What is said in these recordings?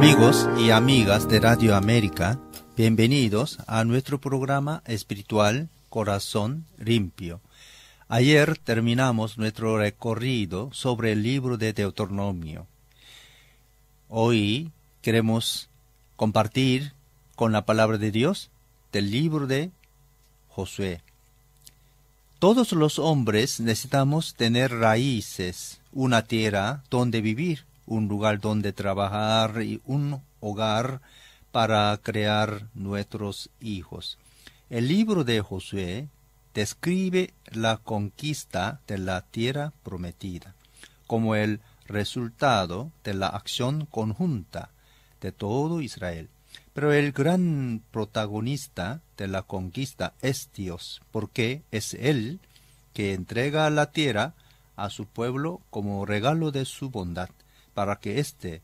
Amigos y amigas de Radio América, bienvenidos a nuestro programa espiritual Corazón Limpio. Ayer terminamos nuestro recorrido sobre el libro de Deuteronomio. Hoy queremos compartir con la palabra de Dios del libro de Josué. Todos los hombres necesitamos tener raíces, una tierra donde vivir, un lugar donde trabajar y un hogar para crear nuestros hijos. El libro de Josué describe la conquista de la tierra prometida como el resultado de la acción conjunta de todo Israel. Pero el gran protagonista de la conquista es Dios, porque es Él que entrega la tierra a su pueblo como regalo de su bondad, para que éste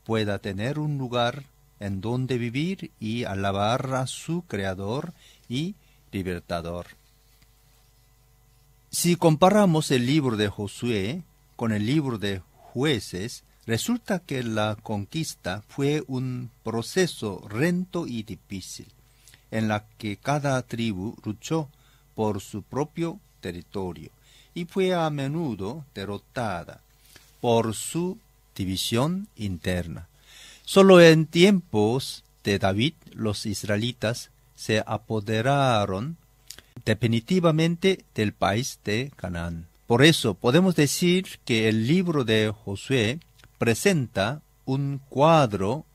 pueda tener un lugar en donde vivir y alabar a su Creador y Libertador. Si comparamos el libro de Josué con el libro de Jueces, resulta que la conquista fue un proceso lento y difícil, en la que cada tribu luchó por su propio territorio y fue a menudo derrotada por su división interna. Solo en tiempos de David los israelitas se apoderaron definitivamente del país de Canaán. Por eso podemos decir que el libro de Josué presenta un cuadro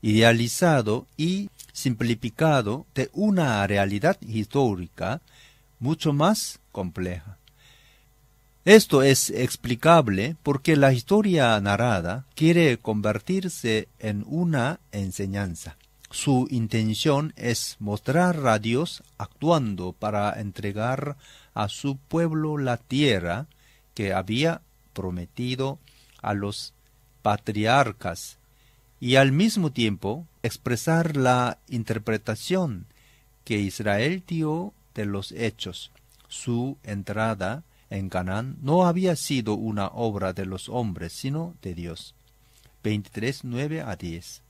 idealizado y simplificado de una realidad histórica mucho más compleja. Esto es explicable porque la historia narrada quiere convertirse en una enseñanza. Su intención es mostrar a Dios actuando para entregar a su pueblo la tierra que había prometido a los patriarcas y al mismo tiempo expresar la interpretación que Israel dio de los hechos. Su entrada en Canaán no había sido una obra de los hombres, sino de Dios. 23, 9 a 10.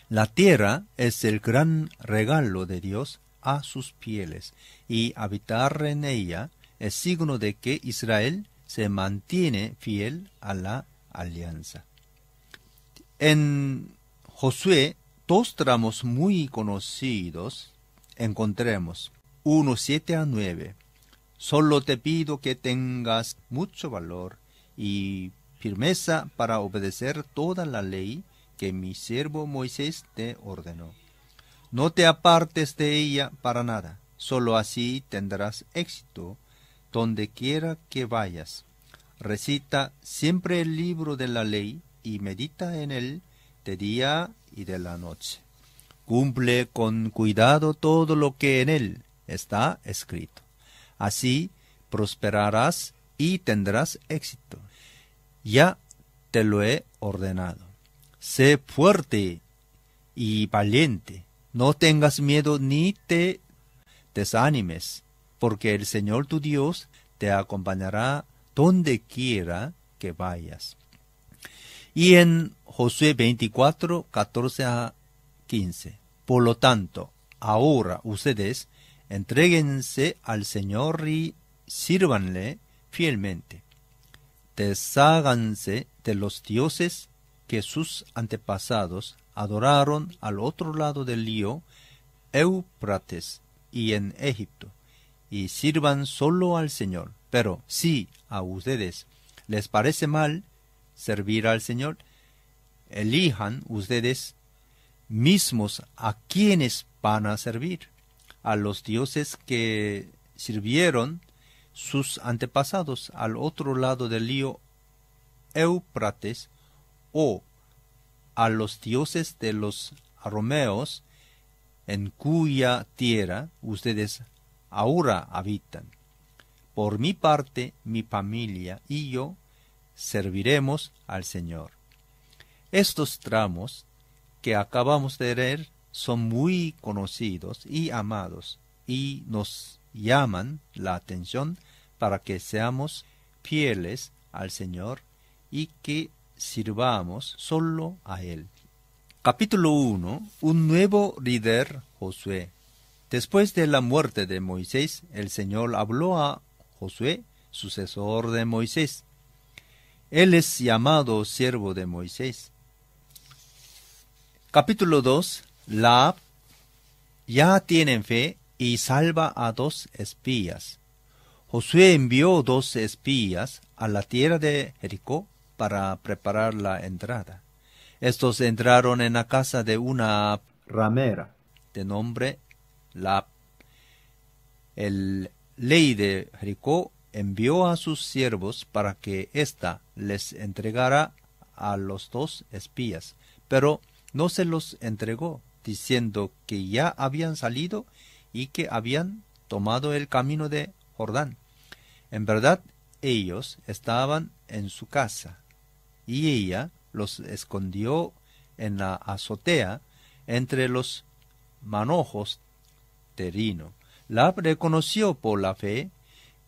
La tierra es el gran regalo de Dios a sus fieles, y habitar en ella es signo de que Israel se mantiene fiel a la alianza. En Josué, dos tramos muy conocidos encontremos. 1, 7 a 9. Solo te pido que tengas mucho valor y firmeza para obedecer toda la ley que mi siervo Moisés te ordenó. No te apartes de ella para nada, solo así tendrás éxito donde quiera que vayas. Recita siempre el libro de la ley y medita en él de día y de la noche. Cumple con cuidado todo lo que en él está escrito. Así prosperarás y tendrás éxito. Ya te lo he ordenado. Sé fuerte y valiente. No tengas miedo ni te desanimes, porque el Señor tu Dios te acompañará donde quiera que vayas. Y en Josué 24, 14 a 15. Por lo tanto, ahora ustedes entréguense al Señor y sírvanle fielmente. Desháganse de los dioses que sus antepasados adoraron al otro lado del río Éufrates y en Egipto, y sirvan solo al Señor. Pero si a ustedes les parece mal servir al Señor, elijan ustedes mismos a quienes van a servir, a los dioses que sirvieron sus antepasados al otro lado del río Éufrates, o a los dioses de los arameos en cuya tierra ustedes ahora habitan. Por mi parte, mi familia y yo serviremos al Señor. Estos tramos que acabamos de leer son muy conocidos y amados y nos llaman la atención para que seamos fieles al Señor y que sirvamos solo a Él. Capítulo 1. Un nuevo líder, Josué. Después de la muerte de Moisés, el Señor habló a Josué, sucesor de Moisés. Él es llamado siervo de Moisés. Capítulo 2. Rahab ya tienen fe y salva a 2 espías. Josué envió 2 espías a la tierra de Jericó para preparar la entrada. Estos entraron en la casa de una ramera de nombre Rahab. El rey de Jericó envió a sus siervos para que ésta les entregara a los 2 espías, pero no se los entregó, diciendo que ya habían salido y que habían tomado el camino de Jordán. En verdad, ellos estaban en su casa, y ella los escondió en la azotea entre los manojos de lino. Rahab reconoció por la fe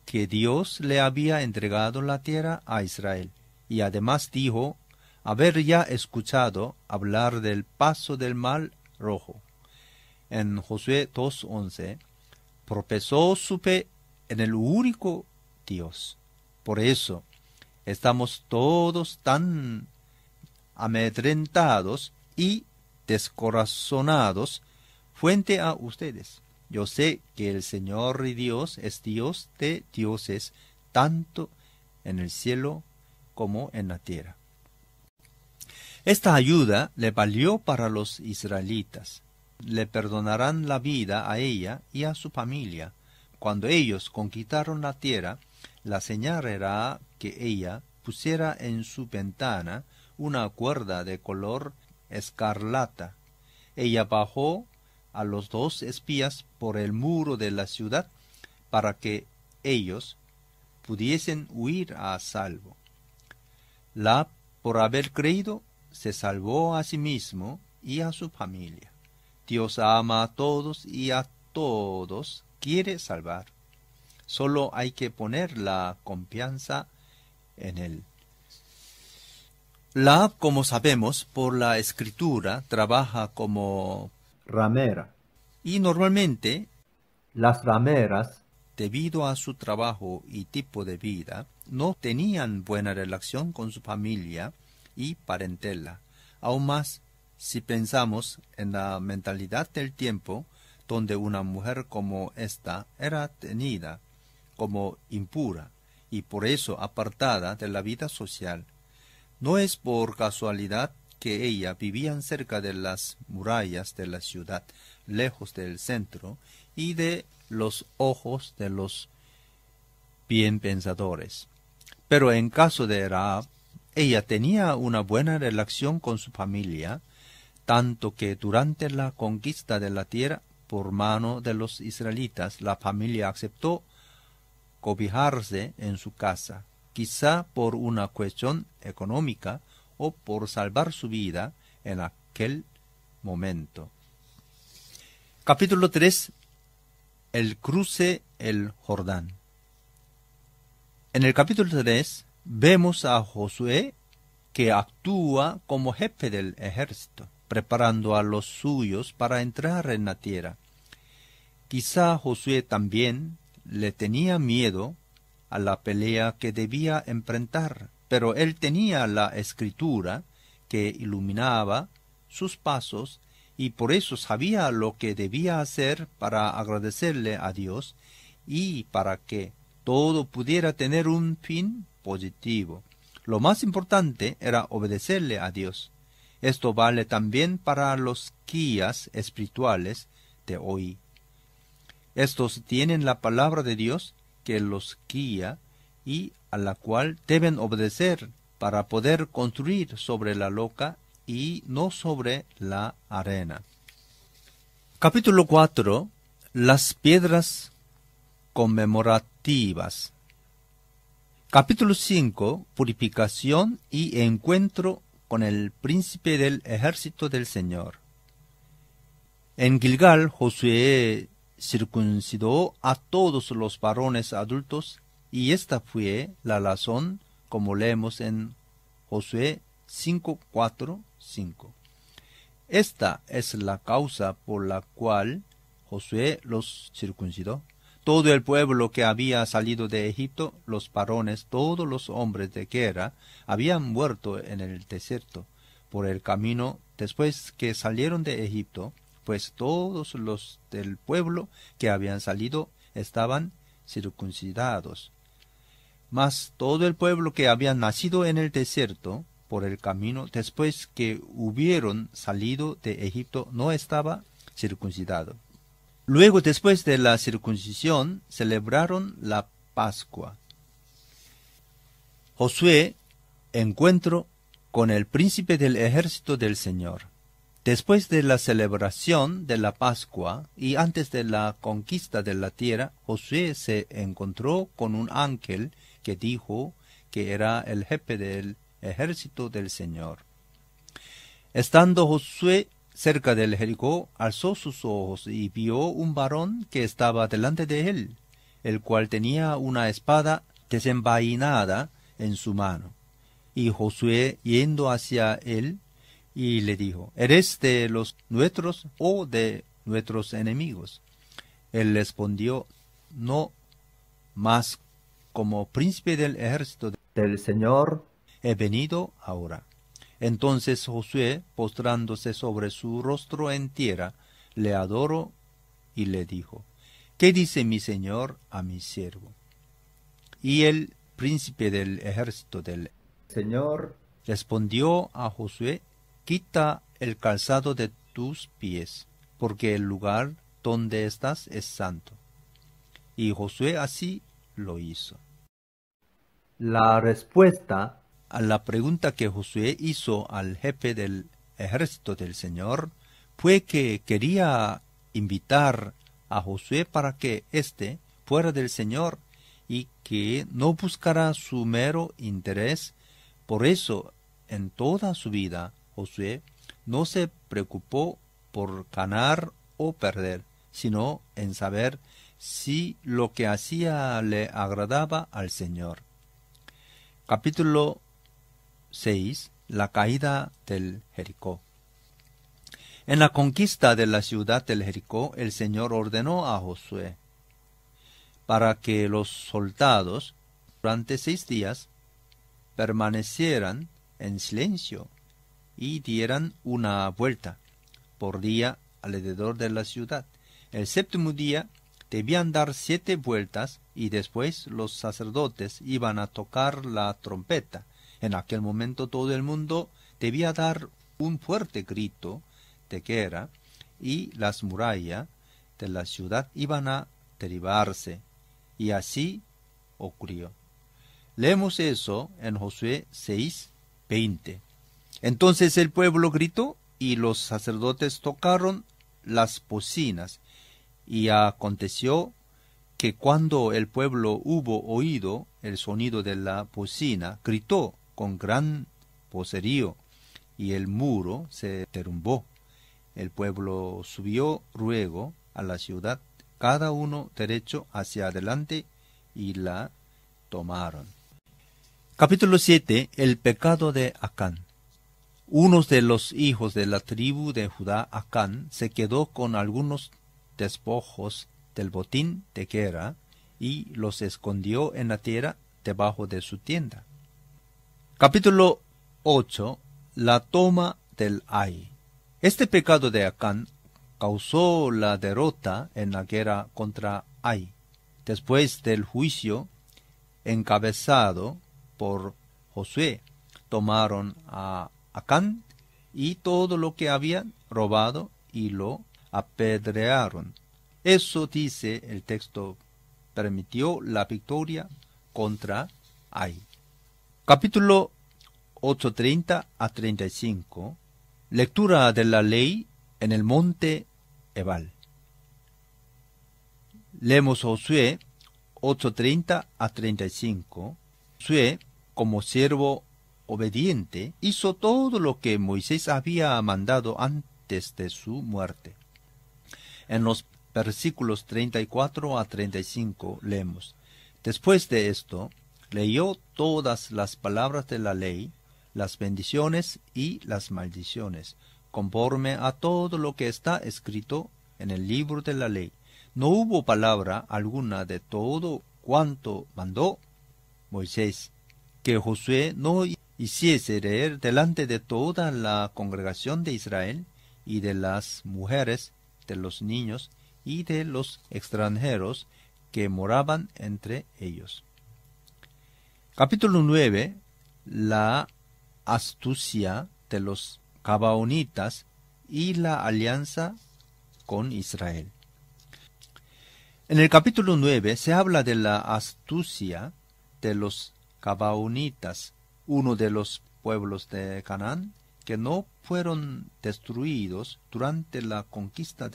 que Dios le había entregado la tierra a Israel, y además dijo haber ya escuchado hablar del paso del Mar Rojo. En Josué 2:11, profesó su fe en el único Dios. Por eso estamos todos tan amedrentados y descorazonados frente a ustedes. Yo sé que el Señor y Dios es Dios de dioses, tanto en el cielo como en la tierra. Esta ayuda le valió para los israelitas. Le perdonarán la vida a ella y a su familia. Cuando ellos conquistaron la tierra, la señal era que ella pusiera en su ventana una cuerda de color escarlata. Ella bajó a los 2 espías por el muro de la ciudad para que ellos pudiesen huir a salvo. Rahab, por haber creído, se salvó a sí mismo y a su familia. Dios ama a todos y a todos quiere salvar. Solo hay que poner la confianza en Él. Rahab, como sabemos por la escritura, trabaja como ramera. Y normalmente las rameras, debido a su trabajo y tipo de vida, no tenían buena relación con su familia y parentela. Aún más si pensamos en la mentalidad del tiempo, donde una mujer como esta era tenida como impura y por eso apartada de la vida social. No es por casualidad que ella vivía cerca de las murallas de la ciudad, lejos del centro y de los ojos de los bien pensadores. Pero en caso de Rahab, ella tenía una buena relación con su familia, tanto que durante la conquista de la tierra por mano de los israelitas, la familia aceptó cobijarse en su casa, quizá por una cuestión económica o por salvar su vida en aquel momento. Capítulo 3. El cruce el Jordán. En el capítulo 3 vemos a Josué que actúa como jefe del ejército, preparando a los suyos para entrar en la tierra. Quizá Josué también le tenía miedo a la pelea que debía enfrentar, pero él tenía la escritura que iluminaba sus pasos y por eso sabía lo que debía hacer para agradecerle a Dios y para que todo pudiera tener un fin positivo. Lo más importante era obedecerle a Dios. Esto vale también para los guías espirituales de hoy. Estos tienen la palabra de Dios que los guía y a la cual deben obedecer para poder construir sobre la roca y no sobre la arena. Capítulo 4. Las piedras conmemorativas. Capítulo 5. Purificación y encuentro con el príncipe del ejército del Señor. En Gilgal, Josué circuncidó a todos los varones adultos, y esta fue la razón, como leemos en Josué 5:4-5. Esta es la causa por la cual Josué los circuncidó. Todo el pueblo que había salido de Egipto, los varones, todos los hombres de guerra, habían muerto en el desierto por el camino después que salieron de Egipto, pues todos los del pueblo que habían salido estaban circuncidados. Mas todo el pueblo que había nacido en el desierto por el camino después que hubieron salido de Egipto no estaba circuncidado. Luego, después de la circuncisión, celebraron la Pascua. Josué, encuentro con el príncipe del ejército del Señor. Después de la celebración de la Pascua y antes de la conquista de la tierra, Josué se encontró con un ángel que dijo que era el jefe del ejército del Señor. Estando Josué cerca del Jericó, alzó sus ojos y vio un varón que estaba delante de él, el cual tenía una espada desenvainada en su mano. Y Josué, yendo hacia él, y le dijo: ¿Eres de los nuestros o de nuestros enemigos? Él respondió: No, mas como príncipe del ejército del Señor he venido ahora. Entonces Josué, postrándose sobre su rostro en tierra, le adoró y le dijo: ¿Qué dice mi señor a mi siervo? Y el príncipe del ejército del Señor respondió a Josué: Quita el calzado de tus pies, porque el lugar donde estás es santo. Y Josué así lo hizo. La respuesta a la pregunta que Josué hizo al jefe del ejército del Señor fue que quería invitar a Josué para que éste fuera del Señor y que no buscara su mero interés. Por eso, en toda su vida, Josué no se preocupó por ganar o perder, sino en saber si lo que hacía le agradaba al Señor. Capítulo 6. La caída del Jericó. En la conquista de la ciudad del Jericó, el Señor ordenó a Josué para que los soldados durante 6 días permanecieran en silencio y dieran una vuelta por día alrededor de la ciudad. El 7º día debían dar 7 vueltas y después los sacerdotes iban a tocar la trompeta. En aquel momento todo el mundo debía dar un fuerte grito de guerra y las murallas de la ciudad iban a derribarse. Y así ocurrió. Leemos eso en Josué 6:20. Entonces el pueblo gritó y los sacerdotes tocaron las bocinas. Y aconteció que cuando el pueblo hubo oído el sonido de la bocina, gritó con gran vocerío, y el muro se derrumbó. El pueblo subió luego a la ciudad, cada uno derecho hacia adelante, y la tomaron. Capítulo 7. El pecado de Acán. Uno de los hijos de la tribu de Judá, Acán, se quedó con algunos despojos del botín de guerra y los escondió en la tierra debajo de su tienda. Capítulo 8. La toma del Ai. Este pecado de Acán causó la derrota en la guerra contra Ai. Después del juicio encabezado por Josué, tomaron a Acán y todo lo que habían robado y lo apedrearon. Eso, dice el texto, permitió la victoria contra Ai. Capítulo 8:30 a 35. Lectura de la ley en el monte Ebal. Leemos Josué 8:30 a 35. Josué, como siervo obediente, hizo todo lo que Moisés había mandado antes de su muerte. En los versículos 34 a 35 leemos: Después de esto, leyó todas las palabras de la ley, las bendiciones y las maldiciones. conforme a todo lo que está escrito en el libro de la ley. No hubo palabra alguna de todo cuanto mandó Moisés, que Josué no hiciese leer delante de toda la congregación de Israel, y de las mujeres, de los niños y de los extranjeros que moraban entre ellos. Capítulo 9. La astucia de los Gabaonitas y la alianza con Israel. En el capítulo 9 se habla de la astucia de los Gabaonitas, uno de los pueblos de Canaán, que no fueron destruidos durante la conquista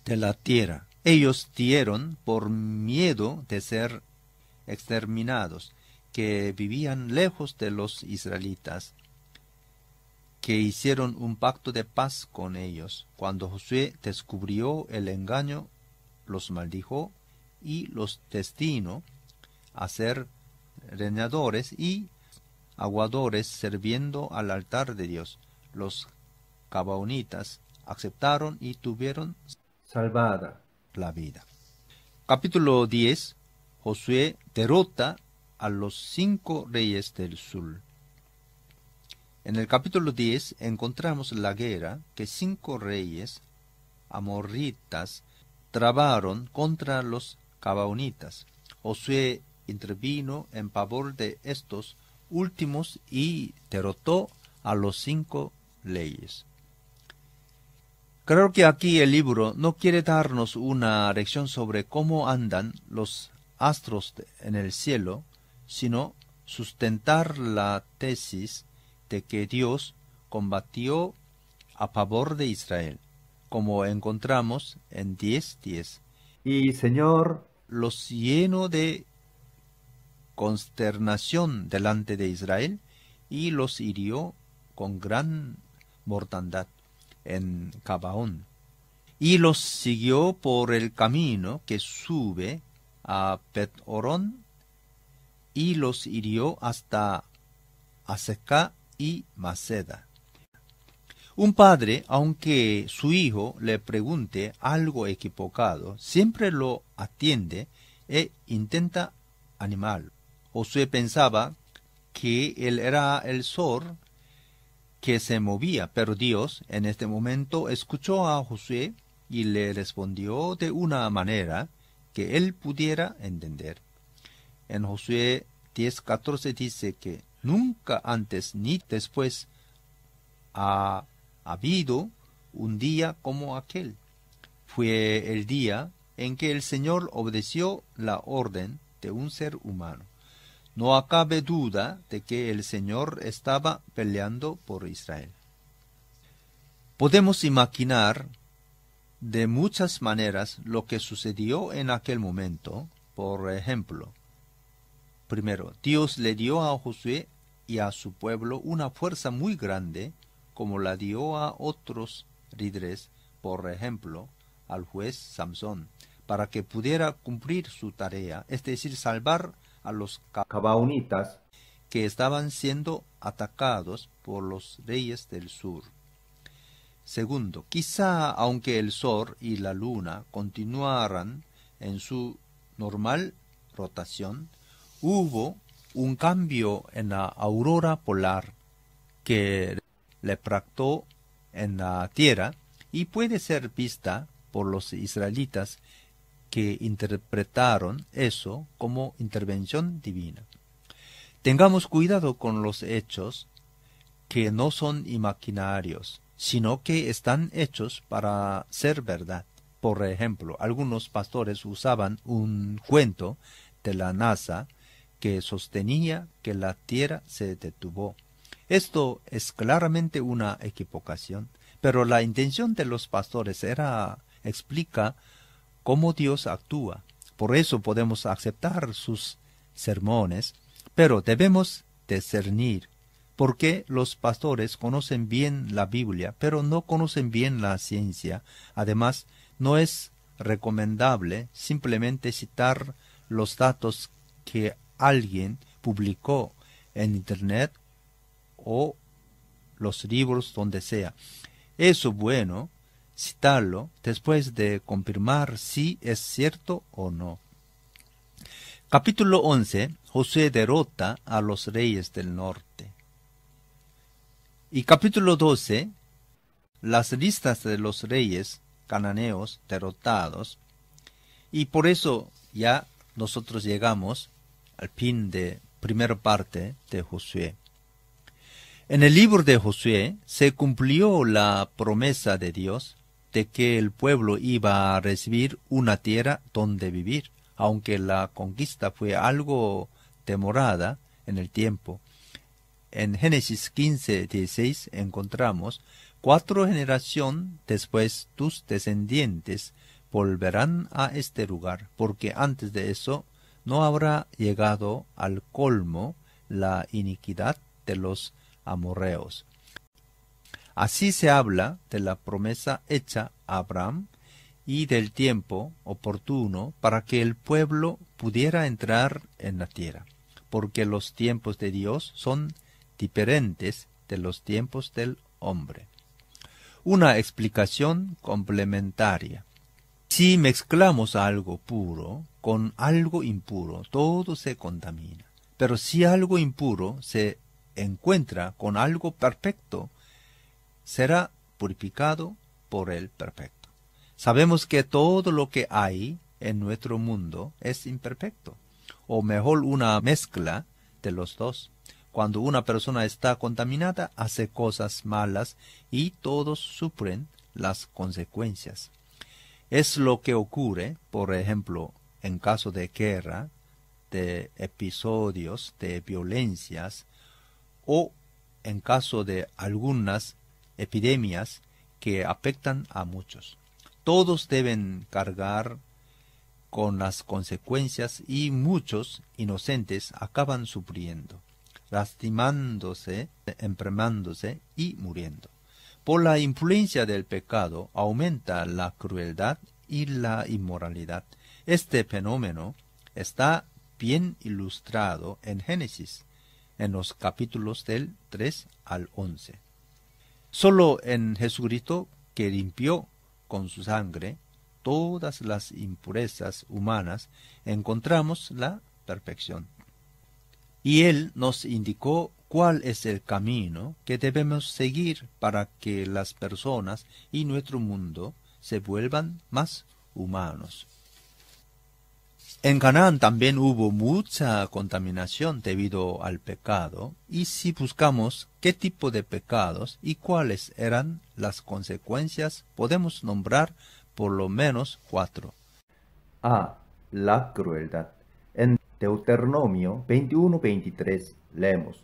de la tierra. Ellos dieron por miedo de ser exterminados, que vivían lejos de los israelitas, que hicieron un pacto de paz con ellos. Cuando Josué descubrió el engaño, los maldijo y los destinó a ser leñadores y aguadores sirviendo al altar de Dios. Los Gabaonitas aceptaron y tuvieron salvada la vida. Capítulo 10. Josué derrota a los 5 reyes del sur. En el capítulo 10 encontramos la guerra que 5 reyes amorritas trabaron contra los Gabaonitas. Josué intervino en favor de estos últimos y derrotó a los 5 reyes. Creo que aquí el libro no quiere darnos una lección sobre cómo andan los astros en el cielo, sino sustentar la tesis de que Dios combatió a favor de Israel, como encontramos en 10:10. Y Señor los llenó de consternación delante de Israel y los hirió con gran mortandad en Gabaón, y los siguió por el camino que sube a Bet-Horón, y los hirió hasta Azeca y Maceda. Un padre, aunque su hijo le pregunte algo equivocado, siempre lo atiende e intenta animarlo. Josué pensaba que él era el sol que se movía, pero Dios en este momento escuchó a Josué y le respondió de una manera que él pudiera entender. En Josué 10:14 dice que nunca antes ni después ha habido un día como aquel. Fue el día en que el Señor obedeció la orden de un ser humano. No cabe duda de que el Señor estaba peleando por Israel. Podemos imaginar de muchas maneras lo que sucedió en aquel momento. Por ejemplo, primero, Dios le dio a Josué y a su pueblo una fuerza muy grande, como la dio a otros líderes, por ejemplo, al juez Samson, para que pudiera cumplir su tarea, es decir, salvar a los Gabaonitas que estaban siendo atacados por los reyes del sur. Segundo, quizá aunque el sol y la luna continuaran en su normal rotación, hubo un cambio en la aurora polar que le impactó en la tierra y puede ser vista por los israelitas, que interpretaron eso como intervención divina. Tengamos cuidado con los hechos que no son imaginarios, sino que están hechos para ser verdad. Por ejemplo, algunos pastores usaban un cuento de la NASA que sostenía que la Tierra se detuvo. Esto es claramente una equivocación, pero la intención de los pastores explica cómo Dios actúa. Por eso podemos aceptar sus sermones, pero debemos discernir, porque los pastores conocen bien la Biblia, pero no conocen bien la ciencia. Además, no es recomendable simplemente citar los datos que alguien publicó en Internet o los libros donde sea. Es bueno citarlo después de confirmar si es cierto o no. Capítulo 11. Josué derrota a los reyes del norte. Y capítulo 12. Las listas de los reyes cananeos derrotados. Y por eso ya nosotros llegamos al fin de primera parte de Josué. En el libro de Josué se cumplió la promesa de Dios de que el pueblo iba a recibir una tierra donde vivir, aunque la conquista fue algo demorada en el tiempo. En Génesis 15:16 encontramos: 4 generaciones después tus descendientes volverán a este lugar, porque antes de eso no habrá llegado al colmo la iniquidad de los amorreos. Así se habla de la promesa hecha a Abraham y del tiempo oportuno para que el pueblo pudiera entrar en la tierra, porque los tiempos de Dios son diferentes de los tiempos del hombre. Una explicación complementaria. Si mezclamos algo puro con algo impuro, todo se contamina. Pero si algo impuro se encuentra con algo perfecto, será purificado por el perfecto. Sabemos que todo lo que hay en nuestro mundo es imperfecto, o mejor una mezcla de los dos. Cuando una persona está contaminada, hace cosas malas y todos sufren las consecuencias. Es lo que ocurre, por ejemplo, en caso de guerra, de episodios de violencias, o en caso de algunas epidemias que afectan a muchos. Todos deben cargar con las consecuencias y muchos inocentes acaban sufriendo, lastimándose, enfermándose y muriendo. Por la influencia del pecado aumenta la crueldad y la inmoralidad. Este fenómeno está bien ilustrado en Génesis, en los capítulos del 3 al 11. Solo en Jesucristo, que limpió con su sangre todas las impurezas humanas, encontramos la perfección. Y Él nos indicó cuál es el camino que debemos seguir para que las personas y nuestro mundo se vuelvan más humanos. En Canaán también hubo mucha contaminación debido al pecado, y si buscamos qué tipo de pecados y cuáles eran las consecuencias, podemos nombrar por lo menos 4. A. La crueldad. En Deuteronomio 21:23 leemos: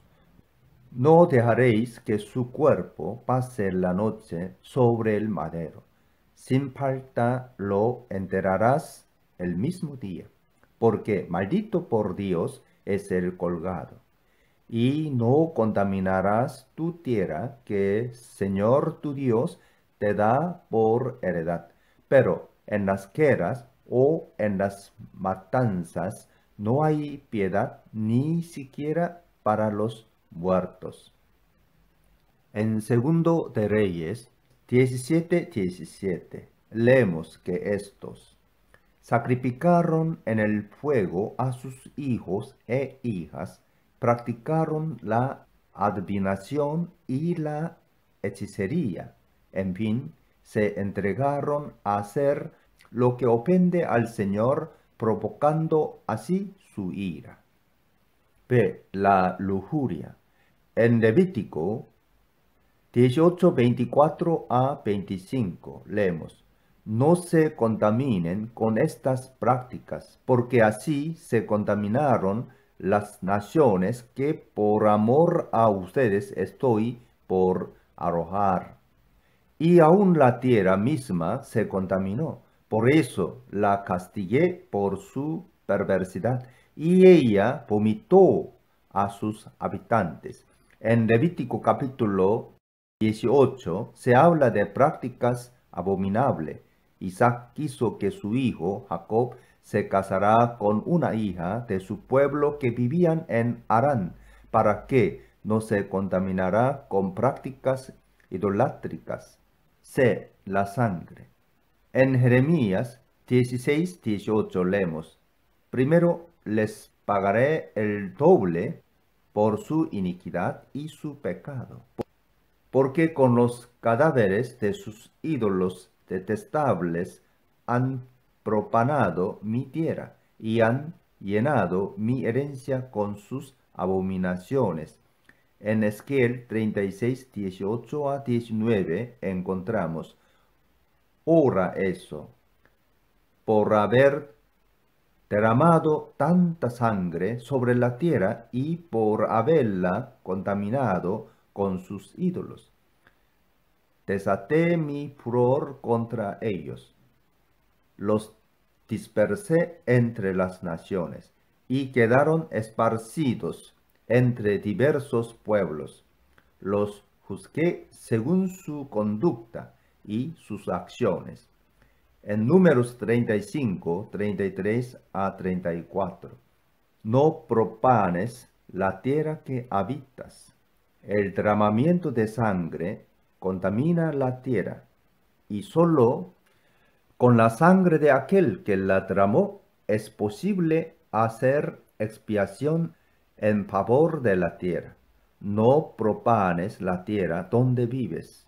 No dejaréis que su cuerpo pase la noche sobre el madero. Sin falta lo enterrarás el mismo día, porque maldito por Dios es el colgado. Y no contaminarás tu tierra que Señor tu Dios te da por heredad. Pero en las guerras o en las matanzas no hay piedad ni siquiera para los muertos. En Segundo de Reyes 17:17 leemos que estos sacrificaron en el fuego a sus hijos e hijas, practicaron la adivinación y la hechicería, en fin, se entregaron a hacer lo que ofende al Señor, provocando así su ira. B. La lujuria. En Levítico 18:24 a 25 leemos: No se contaminen con estas prácticas, porque así se contaminaron las naciones que por amor a ustedes estoy por arrojar. Y aún la tierra misma se contaminó. Por eso la castigué por su perversidad, y ella vomitó a sus habitantes. En Levítico capítulo 18 se habla de prácticas abominables. Isaac quiso que su hijo Jacob se casara con una hija de su pueblo que vivían en Harán, para que no se contaminara con prácticas idolátricas. sé la sangre. En Jeremías 16:18 leemos, primero les pagaré el doble por su iniquidad y su pecado, porque con los cadáveres de sus ídolos detestables han profanado mi tierra y han llenado mi herencia con sus abominaciones. En Ezequiel 36:18 a 19 encontramos, ora eso, por haber derramado tanta sangre sobre la tierra y por haberla contaminado con sus ídolos. Desaté mi furor contra ellos, los dispersé entre las naciones, y quedaron esparcidos entre diversos pueblos. Los juzgué según su conducta y sus acciones. En Números 35:33 a 34. No profanes la tierra que habitas. El derramamiento de sangre contamina la tierra, y solo con la sangre de aquel que la derramó es posible hacer expiación en favor de la tierra. No profanes la tierra donde vives,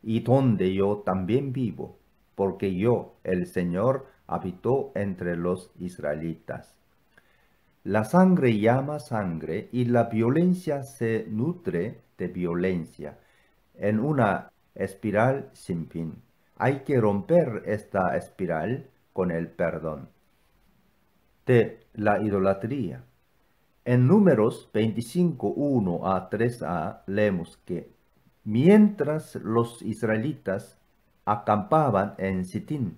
y donde yo también vivo, porque yo, el Señor, habito entre los israelitas. La sangre llama sangre y la violencia se nutre de violencia, en una espiral sin fin. Hay que romper esta espiral con el perdón. De la idolatría. En Números 25:1 a 3a leemos que mientras los israelitas acampaban en Sitín,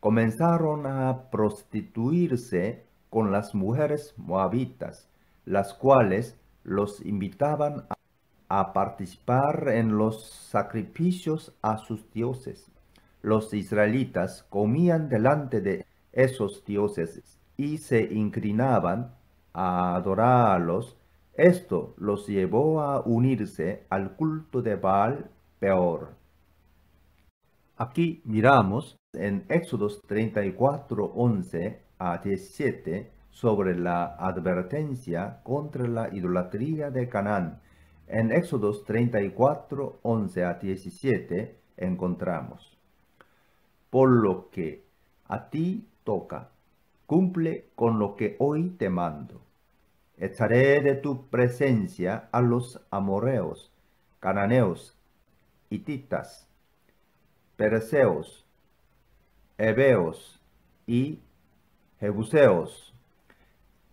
comenzaron a prostituirse con las mujeres moabitas, las cuales los invitaban a participar en los sacrificios a sus dioses. Los israelitas comían delante de esos dioses y se inclinaban a adorarlos. Esto los llevó a unirse al culto de Baal Peor. Aquí miramos en Éxodos 34:11 a 17 sobre la advertencia contra la idolatría de Canaán. En Éxodos 34:11 a 17 encontramos, por lo que a ti toca, cumple con lo que hoy te mando. Echaré de tu presencia a los amorreos, cananeos, hititas, pereceos, heveos y jebuseos.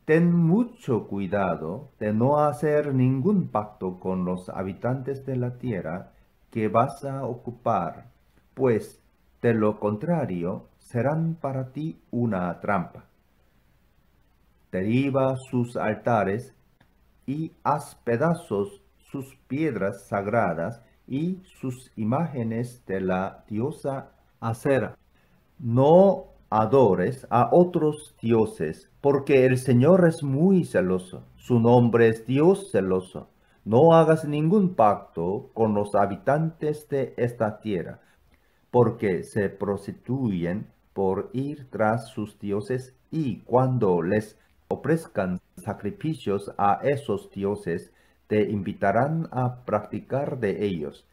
Ten mucho cuidado de no hacer ningún pacto con los habitantes de la tierra que vas a ocupar, pues de lo contrario serán para ti una trampa. Derriba sus altares y haz pedazos sus piedras sagradas y sus imágenes de la diosa Acera. No adores a otros dioses, porque el Señor es muy celoso. Su nombre es Dios celoso. No hagas ningún pacto con los habitantes de esta tierra, porque se prostituyen por ir tras sus dioses, y cuando les ofrezcan sacrificios a esos dioses, te invitarán a practicar de ellos.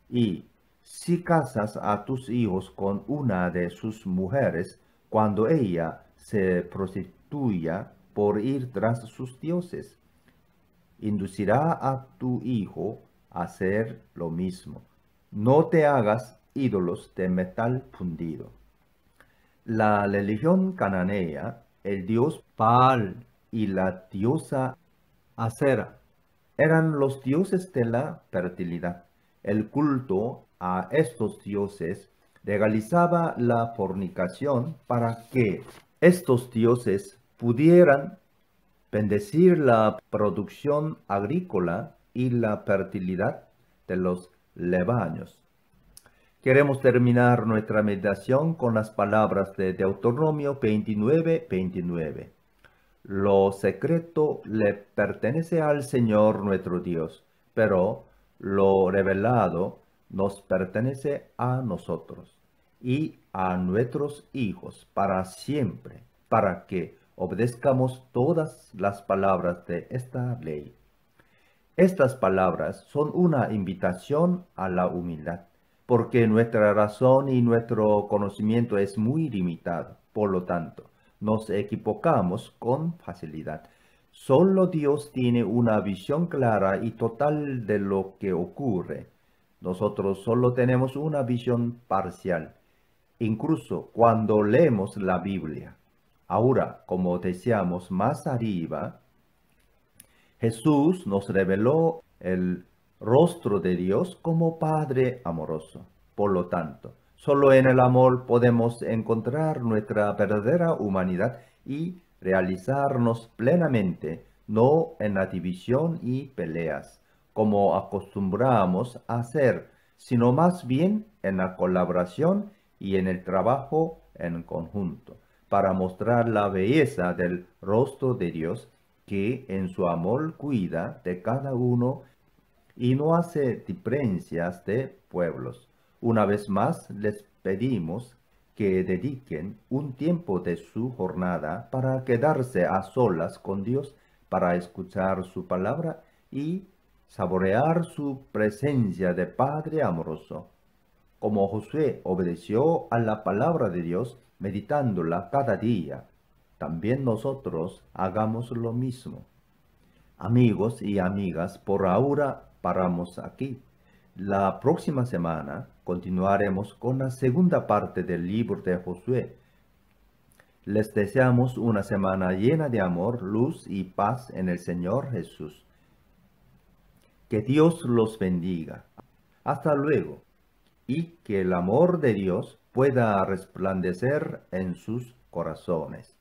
Y si casas a tus hijos con una de sus mujeres, cuando ella se prostituya por ir tras sus dioses, inducirá a tu hijo a hacer lo mismo. No te hagas ídolos de metal fundido. La religión cananea, el dios Baal y la diosa Acera eran los dioses de la fertilidad. El culto a estos dioses legalizaba la fornicación para que estos dioses pudieran bendecir la producción agrícola y la fertilidad de los rebaños. Queremos terminar nuestra meditación con las palabras de Deuteronomio 29:29. Lo secreto le pertenece al Señor nuestro Dios, pero lo revelado nos pertenece a nosotros y a nuestros hijos para siempre, para que obedezcamos todas las palabras de esta ley. Estas palabras son una invitación a la humildad, porque nuestra razón y nuestro conocimiento es muy limitado. Por lo tanto, nos equivocamos con facilidad. Solo Dios tiene una visión clara y total de lo que ocurre. Nosotros solo tenemos una visión parcial, incluso cuando leemos la Biblia. Ahora, como decíamos más arriba, Jesús nos reveló el rostro de Dios como Padre amoroso. Por lo tanto, solo en el amor podemos encontrar nuestra verdadera humanidad y realizarnos plenamente, no en la división y peleas, como acostumbramos a hacer, sino más bien en la colaboración y en el trabajo en conjunto, para mostrar la belleza del rostro de Dios, que en su amor cuida de cada uno y no hace diferencias de pueblos. Una vez más les pedimos que dediquen un tiempo de su jornada para quedarse a solas con Dios, para escuchar su palabra y saborear su presencia de Padre amoroso. Como Josué obedeció a la palabra de Dios, meditándola cada día, también nosotros hagamos lo mismo. Amigos y amigas, por ahora paramos aquí. La próxima semana continuaremos con la segunda parte del libro de Josué. Les deseamos una semana llena de amor, luz y paz en el Señor Jesús. Que Dios los bendiga. Hasta luego. Y que el amor de Dios pueda resplandecer en sus corazones.